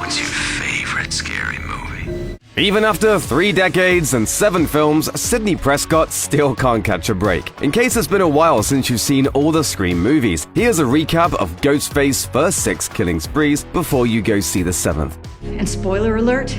What's your favorite scary movie? Even after 3 decades and 7 films, Sidney Prescott still can't catch a break. In case it's been a while since you've seen all the Scream movies, here's a recap of Ghostface's first 6 killing sprees before you go see the 7th. And spoiler alert,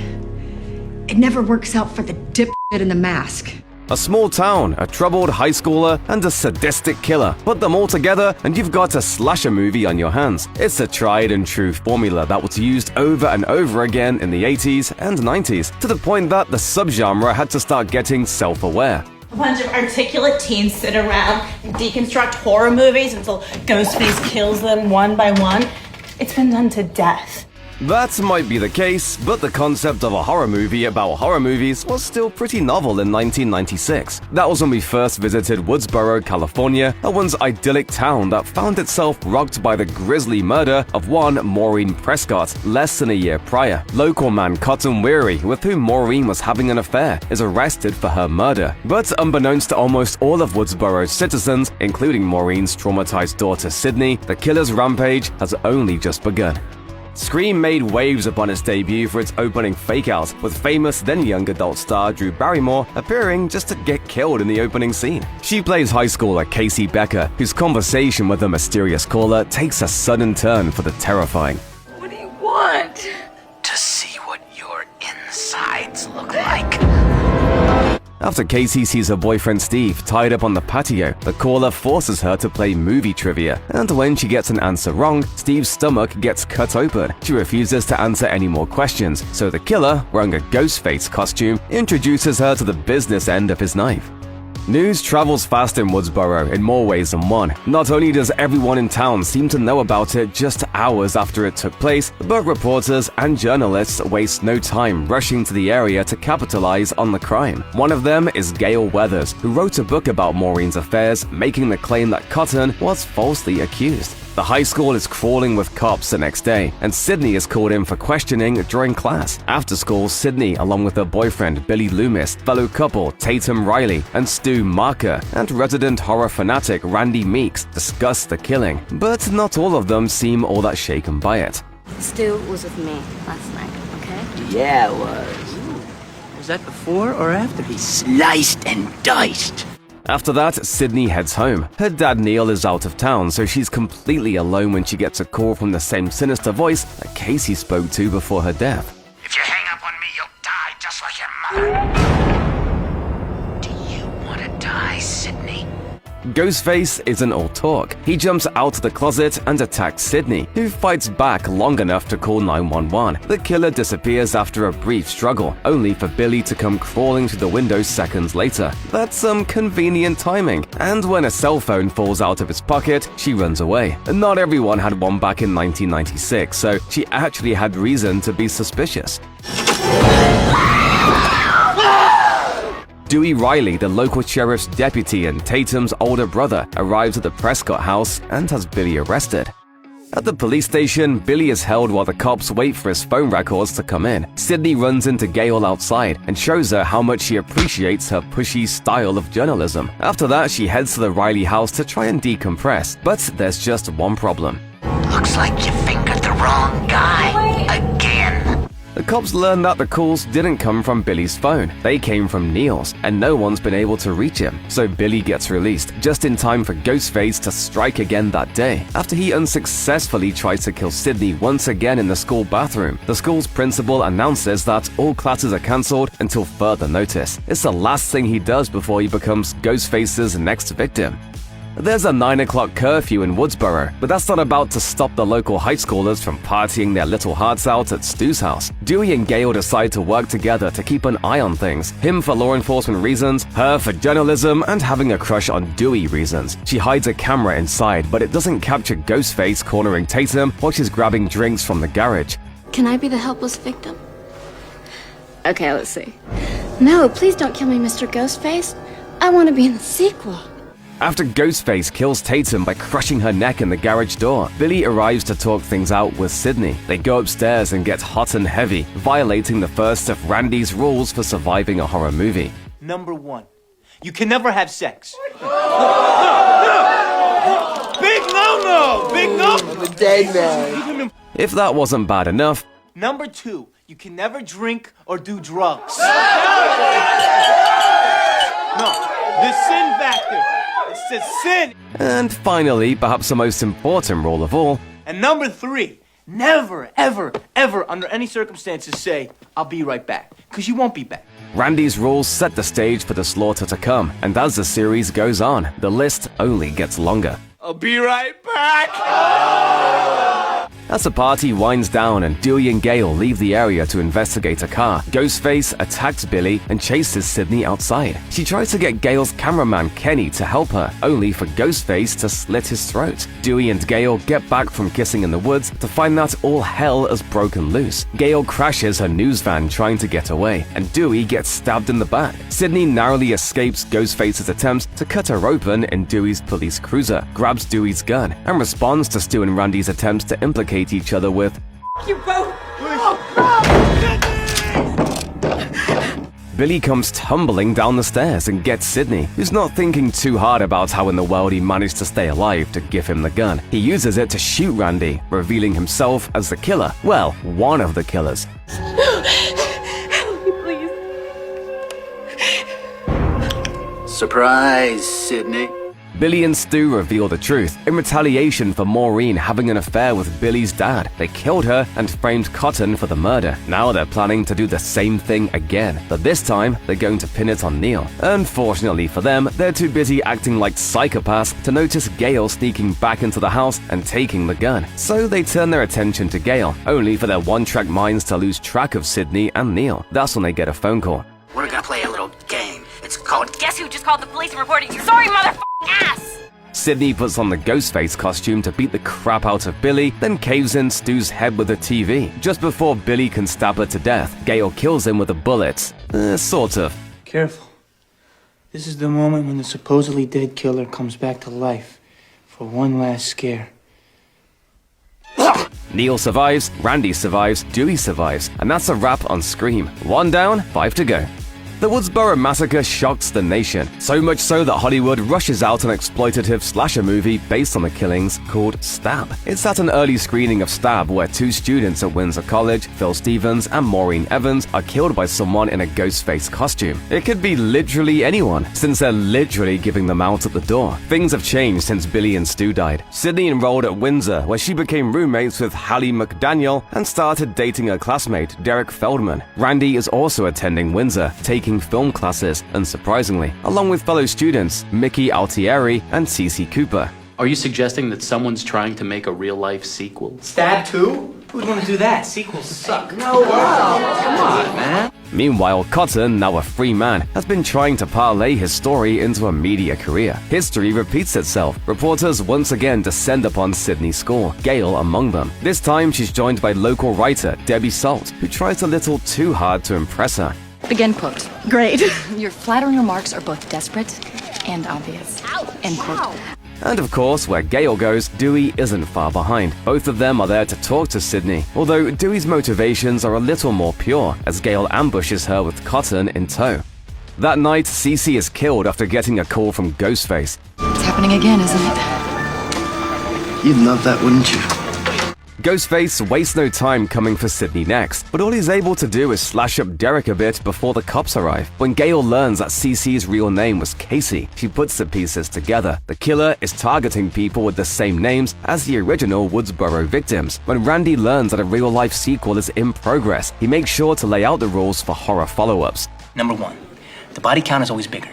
it never works out for the dipshit in the mask. A small town, a troubled high schooler, and a sadistic killer. Put them all together and you've got a slasher movie on your hands. It's a tried and true formula that was used over and over again in the 80s and 90s, to the point that the subgenre had to start getting self-aware. A bunch of articulate teens sit around and deconstruct horror movies until Ghostface kills them one by one. It's been done to death. That might be the case, but the concept of a horror movie about horror movies was still pretty novel in 1996. That was when we first visited Woodsboro, California, a once idyllic town that found itself rocked by the grisly murder of one Maureen Prescott less than a year prior. Local man Cotton Weary, with whom Maureen was having an affair, is arrested for her murder. But unbeknownst to almost all of Woodsboro's citizens, including Maureen's traumatized daughter Sydney, the killer's rampage has only just begun. Scream made waves upon its debut for its opening fake-out, with famous then young adult star Drew Barrymore appearing just to get killed in the opening scene. She plays high schooler Casey Becker, whose conversation with a mysterious caller takes a sudden turn for the terrifying. What do you want? To see what your insides look like. After Casey sees her boyfriend Steve tied up on the patio, the caller forces her to play movie trivia, and when she gets an answer wrong, Steve's stomach gets cut open. She refuses to answer any more questions, so the killer, wearing a Ghostface costume, introduces her to the business end of his knife. News travels fast in Woodsboro in more ways than one. Not only does everyone in town seem to know about it just hours after it took place, but reporters and journalists waste no time rushing to the area to capitalize on the crime. One of them is Gail Weathers, who wrote a book about Maureen's affairs, making the claim that Cotton was falsely accused. The high school is crawling with cops the next day, and Sydney is called in for questioning during class. After school, Sydney, along with her boyfriend Billy Loomis, fellow couple Tatum Riley, and Stu Marker, and resident horror fanatic Randy Meeks discuss the killing, but not all of them seem all that shaken by it. Stu was with me last night, okay? Yeah, it was. Was that before or after he sliced and diced? After that, Sydney heads home. Her dad Neil is out of town, so she's completely alone when she gets a call from the same sinister voice that Casey spoke to before her death. If you hang up on me, you'll die just like your mother. Do you want to die, Sydney? Ghostface isn't all talk. He jumps out of the closet and attacks Sydney, who fights back long enough to call 911. The killer disappears after a brief struggle, only for Billy to come crawling through the window seconds later. That's some convenient timing, and when a cell phone falls out of his pocket, she runs away. Not everyone had one back in 1996, so she actually had reason to be suspicious. Dewey Riley, the local sheriff's deputy and Tatum's older brother, arrives at the Prescott house and has Billy arrested. At the police station, Billy is held while the cops wait for his phone records to come in. Sydney runs into Gail outside and shows her how much she appreciates her pushy style of journalism. After that, she heads to the Riley house to try and decompress, but there's just one problem. Looks like you fingered the wrong guy. Again. The cops learn that the calls didn't come from Billy's phone, they came from Neil's, and no one's been able to reach him. So Billy gets released, just in time for Ghostface to strike again that day. After he unsuccessfully tries to kill Sydney once again in the school bathroom, the school's principal announces that all classes are cancelled until further notice. It's the last thing he does before he becomes Ghostface's next victim. There's a 9 o'clock curfew in Woodsboro, but that's not about to stop the local high schoolers from partying their little hearts out at Stu's house. Dewey and Gail decide to work together to keep an eye on things. Him for law enforcement reasons, her for journalism, and having a crush on Dewey reasons. She hides a camera inside, but it doesn't capture Ghostface cornering Tatum while she's grabbing drinks from the garage. Can I be the helpless victim? Okay, let's see. No, please don't kill me, Mr. Ghostface. I want to be in the sequel. After Ghostface kills Tatum by crushing her neck in the garage door, Billy arrives to talk things out with Sydney. They go upstairs and get hot and heavy, violating the first of Randy's rules for surviving a horror movie. Number 1, you can never have sex. Big no-no! Big no! I'm a dead man. If that wasn't bad enough, Number 2, you can never drink or do drugs. No, the sin factor. It's a sin. And finally, perhaps the most important rule of all, And number 3, never, ever, ever, under any circumstances say, I'll be right back. Because you won't be back. Randy's rules set the stage for the slaughter to come, and as the series goes on, the list only gets longer. I'll be right back. As the party winds down and Dewey and Gale leave the area to investigate a car, Ghostface attacks Billy and chases Sydney outside. She tries to get Gale's cameraman Kenny to help her, only for Ghostface to slit his throat. Dewey and Gale get back from kissing in the woods to find that all hell has broken loose. Gale crashes her news van trying to get away, and Dewey gets stabbed in the back. Sydney narrowly escapes Ghostface's attempts to cut her open in Dewey's police cruiser, grabs Dewey's gun, and responds to Stu and Randy's attempts to implicate each other with You both. Billy comes tumbling down the stairs and gets Sydney, who's not thinking too hard about how in the world he managed to stay alive, to give him the gun. He uses it to shoot Randy, revealing himself as the killer. Well, one of the killers. Help me, please. Surprise, Sydney. Billy and Stu reveal the truth. In retaliation for Maureen having an affair with Billy's dad, they killed her and framed Cotton for the murder. Now they're planning to do the same thing again, but this time they're going to pin it on Neil. Unfortunately for them, they're too busy acting like psychopaths to notice Gale sneaking back into the house and taking the gun. So they turn their attention to Gale, only for their one-track minds to lose track of Sydney and Neil. That's when they get a phone call. We're gonna play a little game. It's called Guess who just called the police and reported you? Sorry, motherfucking ass! Sydney puts on the Ghostface costume to beat the crap out of Billy, then caves in Stu's head with a TV. Just before Billy can stab her to death, Gale kills him with a bullet. Sort of. Careful. This is the moment when the supposedly dead killer comes back to life for one last scare. Neil survives, Randy survives, Dewey survives, and that's a wrap on Scream. 1 down, 5 to go. The Woodsboro Massacre shocks the nation, so much so that Hollywood rushes out an exploitative slasher movie based on the killings called Stab. It's at an early screening of Stab where 2 students at Windsor College, Phil Stevens and Maureen Evans, are killed by someone in a Ghostface costume. It could be literally anyone, since they're literally giving them out at the door. Things have changed since Billy and Stu died. Sydney enrolled at Windsor, where she became roommates with Hallie McDaniel and started dating her classmate, Derek Feldman. Randy is also attending Windsor, taking film classes, unsurprisingly, along with fellow students Mickey Altieri and Cece Cooper. Are you suggesting that someone's trying to make a real-life sequel? Stab 2? Who'd want to do that? Sequels suck. No, wow. Come on, man. Meanwhile, Cotton, now a free man, has been trying to parlay his story into a media career. History repeats itself. Reporters once again descend upon Sydney's school, Gale among them. This time, she's joined by local writer Debbie Salt, who tries a little too hard to impress her. Begin quote. Great. Your flattering remarks are both desperate and obvious. End quote. And of course, where Gale goes, Dewey isn't far behind. Both of them are there to talk to Sydney, although Dewey's motivations are a little more pure, as Gale ambushes her with Cotton in tow. That night, Cece is killed after getting a call from Ghostface. It's happening again, isn't it? You'd love that, wouldn't you? Ghostface wastes no time coming for Sydney next, but all he's able to do is slash up Derek a bit before the cops arrive. When Gale learns that Cece's real name was Casey, she puts the pieces together. The killer is targeting people with the same names as the original Woodsboro victims. When Randy learns that a real-life sequel is in progress, he makes sure to lay out the rules for horror follow-ups. Number 1, the body count is always bigger.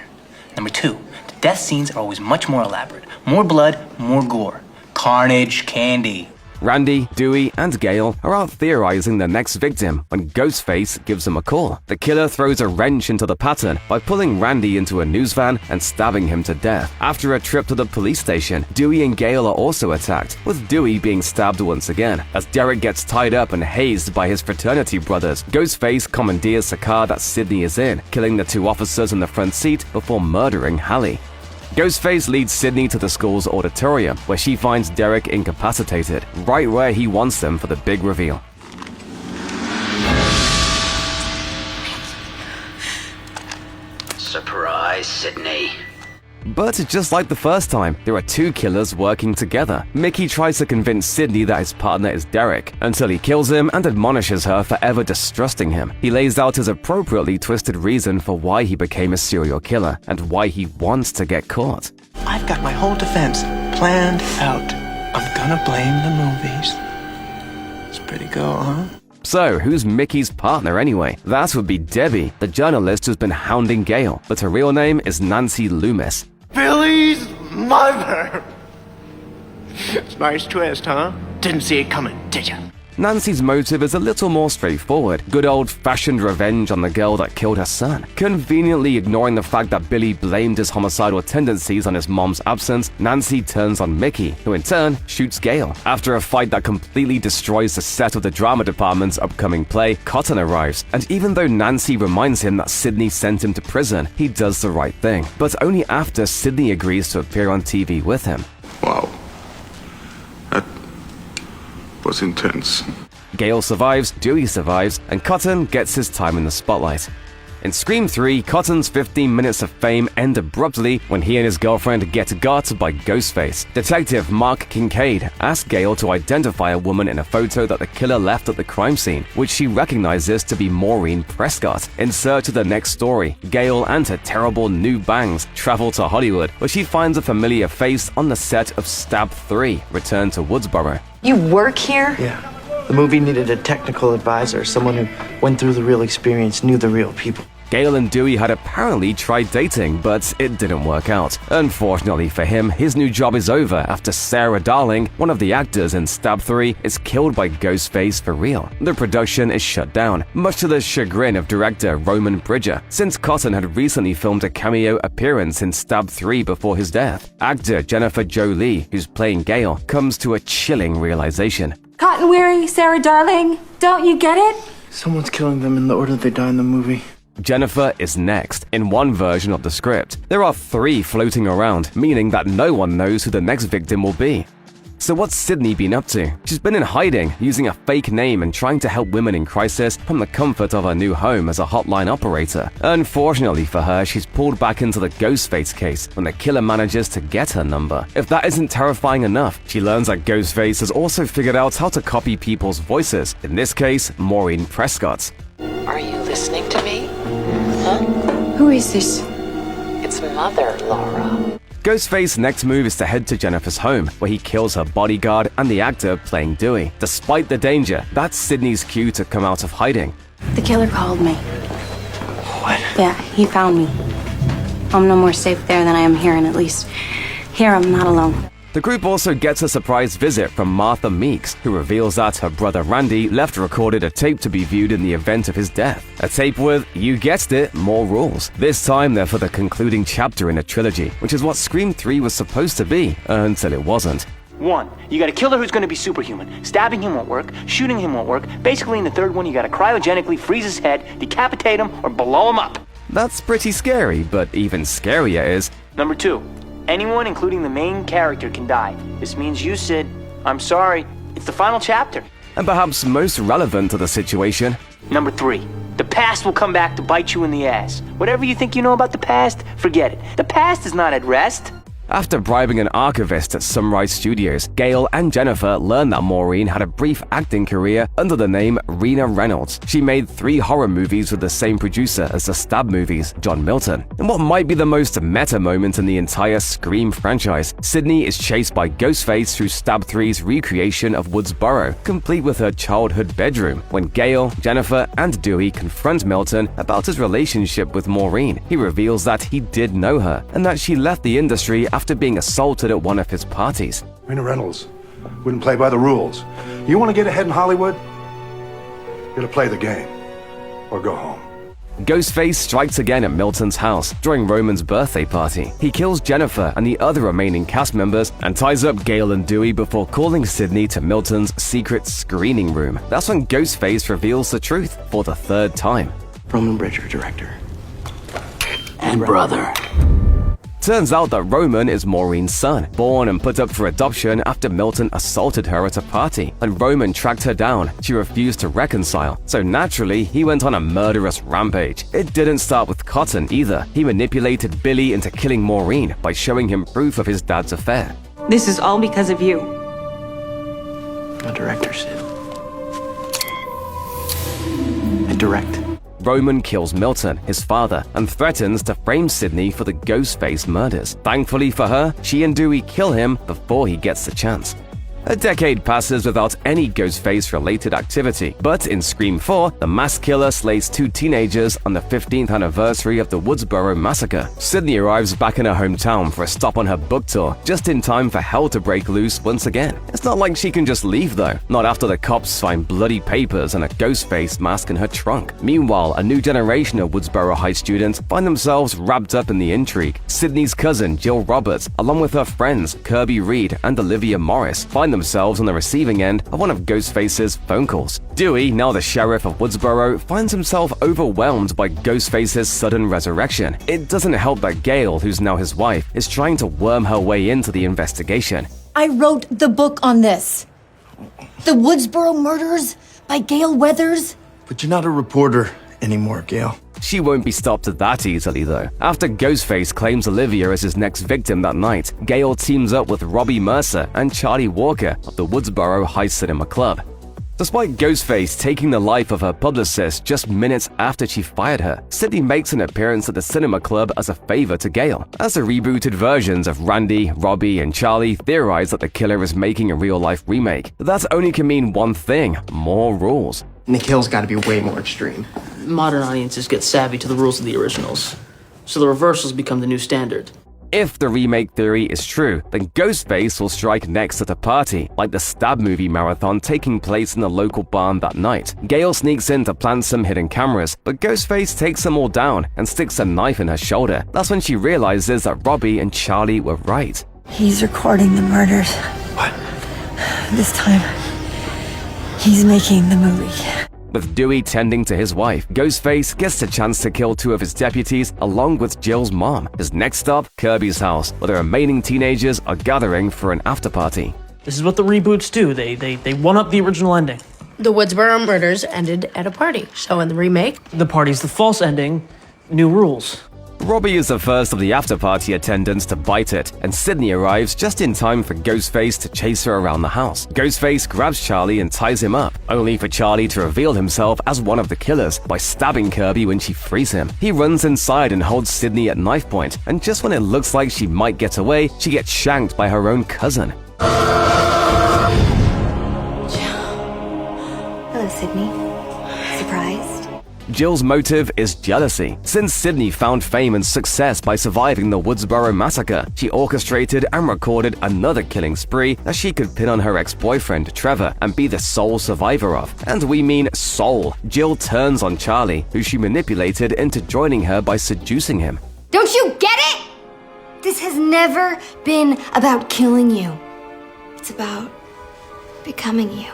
Number 2, the death scenes are always much more elaborate. More blood, more gore. Carnage, candy. Randy, Dewey, and Gale are out theorizing the next victim when Ghostface gives them a call. The killer throws a wrench into the pattern by pulling Randy into a news van and stabbing him to death. After a trip to the police station, Dewey and Gale are also attacked, with Dewey being stabbed once again. As Derek gets tied up and hazed by his fraternity brothers, Ghostface commandeers the car that Sydney is in, killing the 2 officers in the front seat before murdering Hallie. Ghostface leads Sydney to the school's auditorium, where she finds Derek incapacitated, right where he wants them for the big reveal. Surprise, Sydney. But just like the first time, there are two killers working together. Mickey tries to convince Sidney that his partner is Derek, until he kills him and admonishes her for ever distrusting him. He lays out his appropriately twisted reason for why he became a serial killer, and why he wants to get caught. I've got my whole defense planned out. I'm gonna blame the movies. It's pretty cool, huh? So, who's Mickey's partner anyway? That would be Debbie, the journalist who's been hounding Gale, but her real name is Nancy Loomis. Billy's mother! Nice twist, huh? Didn't see it coming, did ya? Nancy's motive is a little more straightforward. Good old-fashioned revenge on the girl that killed her son. Conveniently ignoring the fact that Billy blamed his homicidal tendencies on his mom's absence, Nancy turns on Mickey, who in turn shoots Gale. After a fight that completely destroys the set of the drama department's upcoming play, Cotton arrives, and even though Nancy reminds him that Sidney sent him to prison, he does the right thing, but only after Sidney agrees to appear on TV with him. Wow. That was intense. Gale survives, Dewey survives, and Cotton gets his time in the spotlight. In Scream 3, Cotton's 15 minutes of fame end abruptly when he and his girlfriend get got by Ghostface. Detective Mark Kincaid asks Gale to identify a woman in a photo that the killer left at the crime scene, which she recognizes to be Maureen Prescott. In search of the next story, Gale and her terrible new bangs travel to Hollywood, where she finds a familiar face on the set of Stab 3, Return to Woodsboro. You work here? Yeah. The movie needed a technical advisor, someone who went through the real experience, knew the real people. Gale and Dewey had apparently tried dating, but it didn't work out. Unfortunately for him, his new job is over after Sarah Darling, one of the actors in Stab 3, is killed by Ghostface for real. The production is shut down, much to the chagrin of director Roman Bridger, since Cotton had recently filmed a cameo appearance in Stab 3 before his death. Actor Jennifer Jo Lee, who's playing Gale, comes to a chilling realization. Cotton weary, Sarah Darling, don't you get it? Someone's killing them in the order they die in the movie. Jennifer is next, in one version of the script. There are 3 floating around, meaning that no one knows who the next victim will be. So what's Sidney been up to? She's been in hiding, using a fake name and trying to help women in crisis from the comfort of her new home as a hotline operator. Unfortunately for her, she's pulled back into the Ghostface case when the killer manages to get her number. If that isn't terrifying enough, she learns that Ghostface has also figured out how to copy people's voices, in this case, Maureen Prescott's. Are you listening to me? Huh? Who is this? It's Mother, Laura. Ghostface's next move is to head to Jennifer's home, where he kills her bodyguard and the actor playing Dewey. Despite the danger, that's Sidney's cue to come out of hiding. The killer called me. What? Yeah, he found me. I'm no more safe there than I am here, and at least here I'm not alone. The group also gets a surprise visit from Martha Meeks, who reveals that her brother Randy left recorded a tape to be viewed in the event of his death. A tape with, you guessed it, more rules. This time they're for the concluding chapter in a trilogy, which is what Scream 3 was supposed to be, until it wasn't. 1, you got a killer who's gonna be superhuman. Stabbing him won't work, shooting him won't work. Basically in the third one, you gotta cryogenically freeze his head, decapitate him, or blow him up. That's pretty scary, but even scarier is... Number 2, anyone, including the main character, can die. This means you, Sid. I'm sorry. It's the final chapter. And perhaps most relevant to the situation... Number 3, the past will come back to bite you in the ass. Whatever you think you know about the past, forget it. The past is not at rest. After bribing an archivist at Sunrise Studios, Gale and Jennifer learn that Maureen had a brief acting career under the name Rena Reynolds. She made 3 horror movies with the same producer as the Stab movies, John Milton. In what might be the most meta moment in the entire Scream franchise, Sidney is chased by Ghostface through Stab 3's recreation of Woodsboro, complete with her childhood bedroom. When Gale, Jennifer, and Dewey confront Milton about his relationship with Maureen, he reveals that he did know her, and that she left the industry after being assaulted at one of his parties. Rena Reynolds wouldn't play by the rules. You want to get ahead in Hollywood? You gotta play the game, or go home. Ghostface strikes again at Milton's house during Roman's birthday party. He kills Jennifer and the other remaining cast members and ties up Gale and Dewey before calling Sidney to Milton's secret screening room. That's when Ghostface reveals the truth for the 3rd time. Roman Bridger, director. And brother. Turns out that Roman is Maureen's son, born and put up for adoption after Milton assaulted her at a party, and Roman tracked her down. She refused to reconcile, so naturally, he went on a murderous rampage. It didn't start with Cotton either. He manipulated Billy into killing Maureen by showing him proof of his dad's affair. This is all because of you. I'm a director, Sid. I direct. Roman kills Milton, his father, and threatens to frame Sydney for the Ghostface murders. Thankfully for her, she and Dewey kill him before he gets the chance. A decade passes without any Ghostface-related activity, but in Scream 4, the mass killer slays 2 teenagers on the 15th anniversary of the Woodsboro Massacre. Sydney arrives back in her hometown for a stop on her book tour, just in time for hell to break loose once again. It's not like she can just leave though, not after the cops find bloody papers and a Ghostface mask in her trunk. Meanwhile, a new generation of Woodsboro High students find themselves wrapped up in the intrigue. Sydney's cousin, Jill Roberts, along with her friends, Kirby Reed and Olivia Morris, find themselves on the receiving end of one of Ghostface's phone calls. Dewey, now the sheriff of Woodsboro, finds himself overwhelmed by Ghostface's sudden resurrection. It doesn't help that Gail, who's now his wife, is trying to worm her way into the investigation. I wrote the book on this. The Woodsboro Murders by Gail Weathers. But you're not a reporter anymore, Gail. She won't be stopped that easily, though. After Ghostface claims Olivia as his next victim that night, Gail teams up with Robbie Mercer and Charlie Walker of the Woodsboro High Cinema Club. Despite Ghostface taking the life of her publicist just minutes after she fired her, Sydney makes an appearance at the cinema club as a favor to Gail. As the rebooted versions of Randy, Robbie, and Charlie theorize that the killer is making a real-life remake, that only can mean one thing: more rules. Nick Hill's got to be way more extreme. Modern audiences get savvy to the rules of the originals, so the reversals become the new standard. If the remake theory is true, then Ghostface will strike next at a party, like the Stab movie marathon taking place in the local barn that night. Gail sneaks in to plant some hidden cameras, but Ghostface takes them all down and sticks a knife in her shoulder. That's when she realizes that Robbie and Charlie were right. He's recording the murders. What? This time, he's making the movie. With Dewey tending to his wife, Ghostface gets the chance to kill 2 of his deputies along with Jill's mom. His next stop, Kirby's house, where the remaining teenagers are gathering for an after-party. This is what the reboots do. They one-up the original ending. The Woodsboro murders ended at a party, so in the remake, The party's the false ending, new rules. Robbie is the first of the after-party attendants to bite it, and Sydney arrives just in time for Ghostface to chase her around the house. Ghostface grabs Charlie and ties him up, only for Charlie to reveal himself as one of the killers by stabbing Kirby when she frees him. He runs inside and holds Sydney at knife point, and just when it looks like she might get away, she gets shanked by her own cousin. Hello, Sydney. Surprised? Jill's motive is jealousy. Since Sydney found fame and success by surviving the Woodsboro Massacre, she orchestrated and recorded another killing spree that she could pin on her ex-boyfriend, Trevor, and be the sole survivor of. And we mean sole. Jill turns on Charlie, who she manipulated into joining her by seducing him. Don't you get it? This has never been about killing you. It's about becoming you.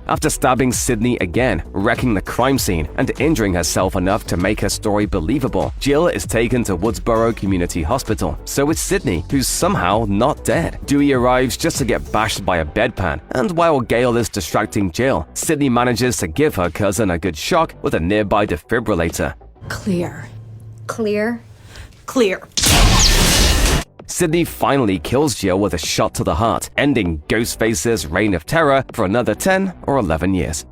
After stabbing Sydney again, wrecking the crime scene, and injuring herself enough to make her story believable, Jill is taken to Woodsboro Community Hospital. So is Sydney, who's somehow not dead. Dewey arrives just to get bashed by a bedpan, and while Gail is distracting Jill, Sydney manages to give her cousin a good shock with a nearby defibrillator. Clear. Clear? Clear. Sydney finally kills Jill with a shot to the heart, ending Ghostface's reign of terror for another 10 or 11 years.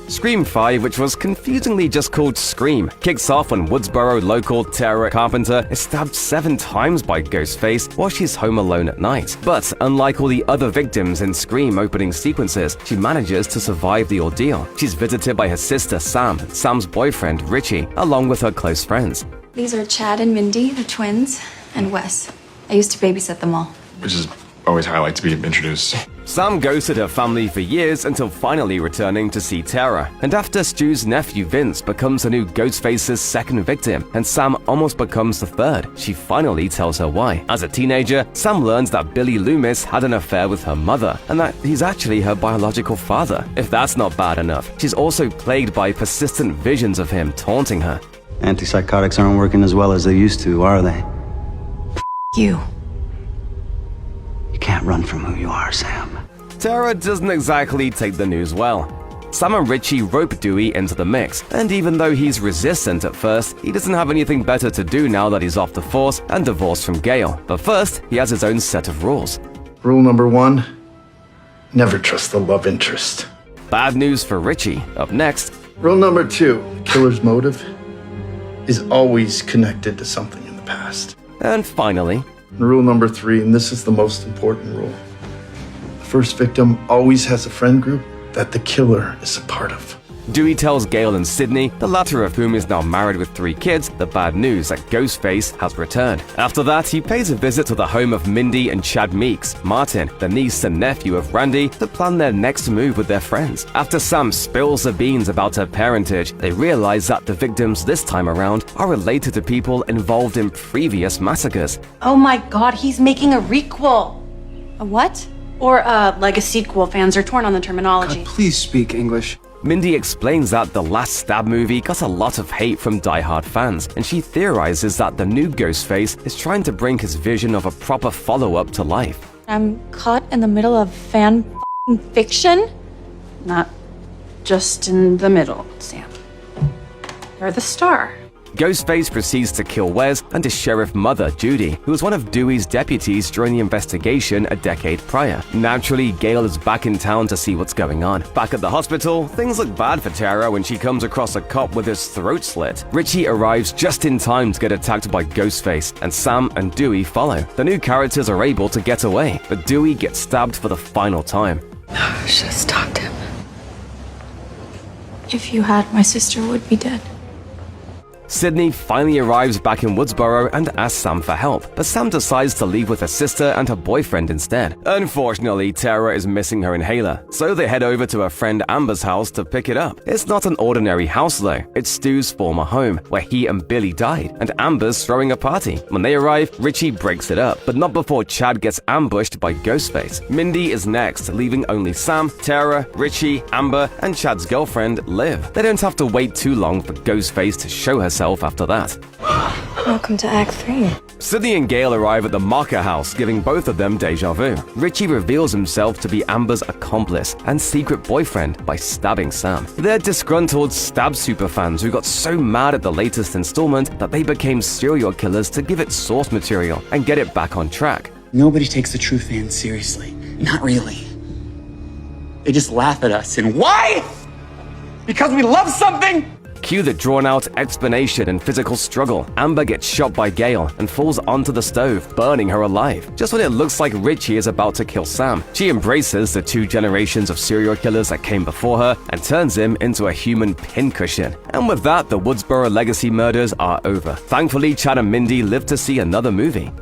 Scream 5, which was confusingly just called Scream, kicks off when Woodsboro local Tara Carpenter is stabbed 7 times by Ghostface while she's home alone at night. But unlike all the other victims in Scream opening sequences, she manages to survive the ordeal. She's visited by her sister Sam, Sam's boyfriend Richie, along with her close friends. These are Chad and Mindy, the twins, and Wes. I used to babysit them all. Which is always how I like to be introduced. Sam ghosted her family for years until finally returning to see Tara. And after Stu's nephew Vince becomes the new Ghostface's second victim, and Sam almost becomes the third, she finally tells her why. As a teenager, Sam learns that Billy Loomis had an affair with her mother, and that he's actually her biological father. If that's not bad enough, she's also plagued by persistent visions of him taunting her. Antipsychotics aren't working as well as they used to, are they? You. can't run from who you are, Sam. Tara doesn't exactly take the news well. Sam and Richie rope Dewey into the mix, and even though he's resistant at first, he doesn't have anything better to do now that he's off the force and divorced from Gail. But first, he has his own set of rules. Rule number 1, never trust the love interest. Bad news for Richie. Up next. Rule number 2, killer's motive is always connected to something in the past. And finally. Rule number 3, and this is the most important rule. The first victim always has a friend group that the killer is a part of. Dewey tells Gail and Sydney, the latter of whom is now married with 3 kids, the bad news that Ghostface has returned. After that, he pays a visit to the home of Mindy and Chad Meeks, Martin, the niece and nephew of Randy, to plan their next move with their friends. After Sam spills the beans about her parentage, they realize that the victims this time around are related to people involved in previous massacres. Oh my god, he's making a requel. A what? Or a legacy sequel. Fans are torn on the terminology. Please speak English. Mindy explains that the last Stab movie got a lot of hate from die-hard fans, and she theorizes that the new Ghostface is trying to bring his vision of a proper follow-up to life. I'm caught in the middle of fan fiction? Not just in the middle, Sam. You're the star. Ghostface proceeds to kill Wes and his sheriff mother, Judy, who was one of Dewey's deputies during the investigation a decade prior. Naturally, Gail is back in town to see what's going on. Back at the hospital, things look bad for Tara when she comes across a cop with his throat slit. Richie arrives just in time to get attacked by Ghostface, and Sam and Dewey follow. The new characters are able to get away, but Dewey gets stabbed for the final time. I should have stopped him. If you had, my sister would be dead. Sydney finally arrives back in Woodsboro and asks Sam for help, but Sam decides to leave with her sister and her boyfriend instead. Unfortunately, Tara is missing her inhaler, so they head over to her friend Amber's house to pick it up. It's not an ordinary house though, it's Stu's former home, where he and Billy died, and Amber's throwing a party. When they arrive, Richie breaks it up, but not before Chad gets ambushed by Ghostface. Mindy is next, leaving only Sam, Tara, Richie, Amber, and Chad's girlfriend, Liv. They don't have to wait too long for Ghostface to show herself after that. Welcome to Act 3. Sydney and Gail arrive at the Marker house, giving both of them deja vu. Richie reveals himself to be Amber's accomplice and secret boyfriend by stabbing Sam. They're disgruntled Stab superfans who got so mad at the latest installment that they became serial killers to give it source material and get it back on track. Nobody takes the true fans seriously. Not really. They just laugh at us. And why? Because we love something? Cue the drawn-out explanation and physical struggle. Amber gets shot by Gail and falls onto the stove, burning her alive. Just when it looks like Richie is about to kill Sam, she embraces the 2 generations of serial killers that came before her and turns him into a human pincushion. And with that, the Woodsboro legacy murders are over. Thankfully, Chad and Mindy live to see another movie.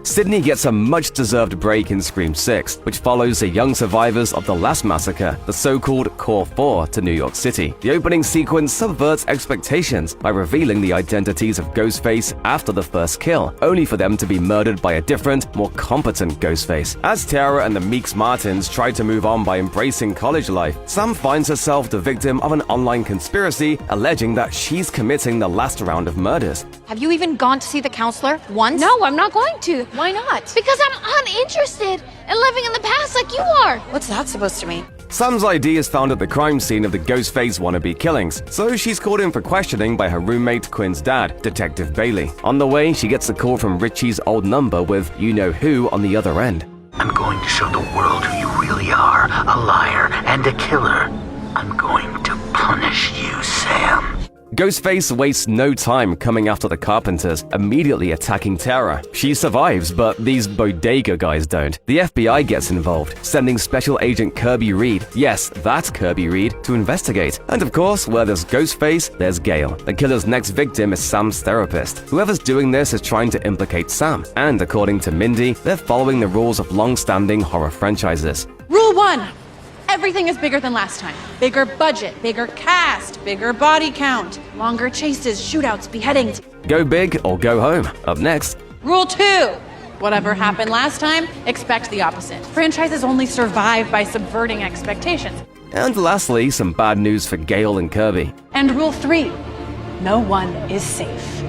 Sydney gets a much-deserved break in Scream 6, which follows the young survivors of the last massacre, the so-called Core 4, to New York City. The opening sequence subverts expectations by revealing the identities of Ghostface after the first kill, only for them to be murdered by a different, more competent Ghostface. As Tara and the Meeks Martins try to move on by embracing college life, Sam finds herself the victim of an online conspiracy alleging that she's committing the last round of murders. Have you even gone to see the counselor once? No, I'm not going to. Why not? Because I'm uninterested in living in the past like you are. What's that supposed to mean? Sam's ID is found at the crime scene of the Ghostface wannabe killings, so she's called in for questioning by her roommate Quinn's dad, Detective Bailey. On the way, she gets a call from Richie's old number with you-know-who on the other end. I'm going to show the world who you really are, a liar and a killer. I'm going to punish you, Sam. Ghostface wastes no time coming after the Carpenters, immediately attacking Tara. She survives, but these bodega guys don't. The FBI gets involved, sending Special Agent Kirby Reed, yes, that's Kirby Reed, to investigate. And of course, where there's Ghostface, there's Gail. The killer's next victim is Sam's therapist. Whoever's doing this is trying to implicate Sam, and according to Mindy, they're following the rules of long-standing horror franchises. Rule 1. Everything is bigger than last time. Bigger budget, bigger cast, bigger body count, longer chases, shootouts, beheadings. Go big or go home. Up next. Rule 2. Whatever happened last time, expect the opposite. Franchises only survive by subverting expectations. And lastly, some bad news for Gail and Kirby. And Rule 3. No one is safe.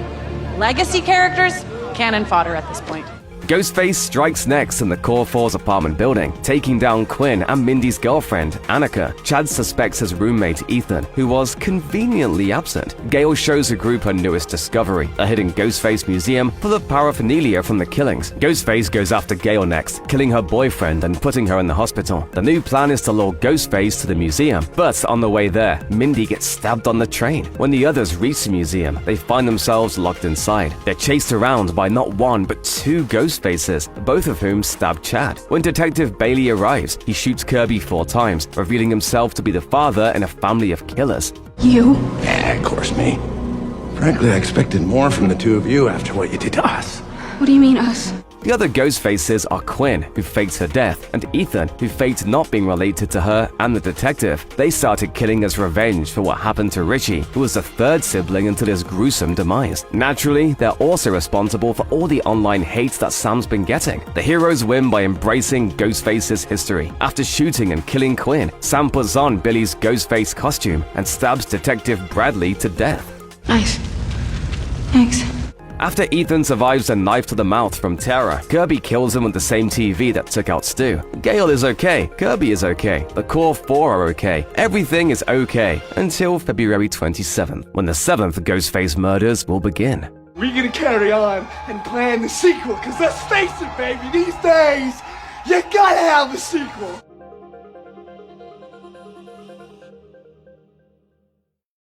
Legacy characters, cannon fodder at this point. Ghostface strikes next in the Core 4's apartment building, taking down Quinn and Mindy's girlfriend, Annika. Chad suspects his roommate, Ethan, who was conveniently absent. Gale shows the group her newest discovery, a hidden Ghostface museum full of paraphernalia from the killings. Ghostface goes after Gale next, killing her boyfriend and putting her in the hospital. The new plan is to lure Ghostface to the museum, but on the way there, Mindy gets stabbed on the train. When the others reach the museum, they find themselves locked inside. They're chased around by not one but two Ghostfaces, both of whom stab Chad. When Detective Bailey arrives, he shoots Kirby 4 times, revealing himself to be the father in a family of killers. You? Yeah, of course me. Frankly, I expected more from the two of you after what you did to us. What do you mean, us? The other Ghostfaces are Quinn, who faked her death, and Ethan, who faked not being related to her and the detective. They started killing as revenge for what happened to Richie, who was the third sibling until his gruesome demise. Naturally, they're also responsible for all the online hate that Sam's been getting. The heroes win by embracing Ghostface's history. After shooting and killing Quinn, Sam puts on Billy's Ghostface costume and stabs Detective Bradley to death. Nice. Thanks. After Ethan survives a knife to the mouth from Tara, Kirby kills him with the same TV that took out Stu. Gale is okay, Kirby is okay, the Core 4 are okay, everything is okay, until February 27th, when the 7th Ghostface murders will begin. We're gonna carry on and plan the sequel, cause let's face it, baby, these days, you gotta have a sequel.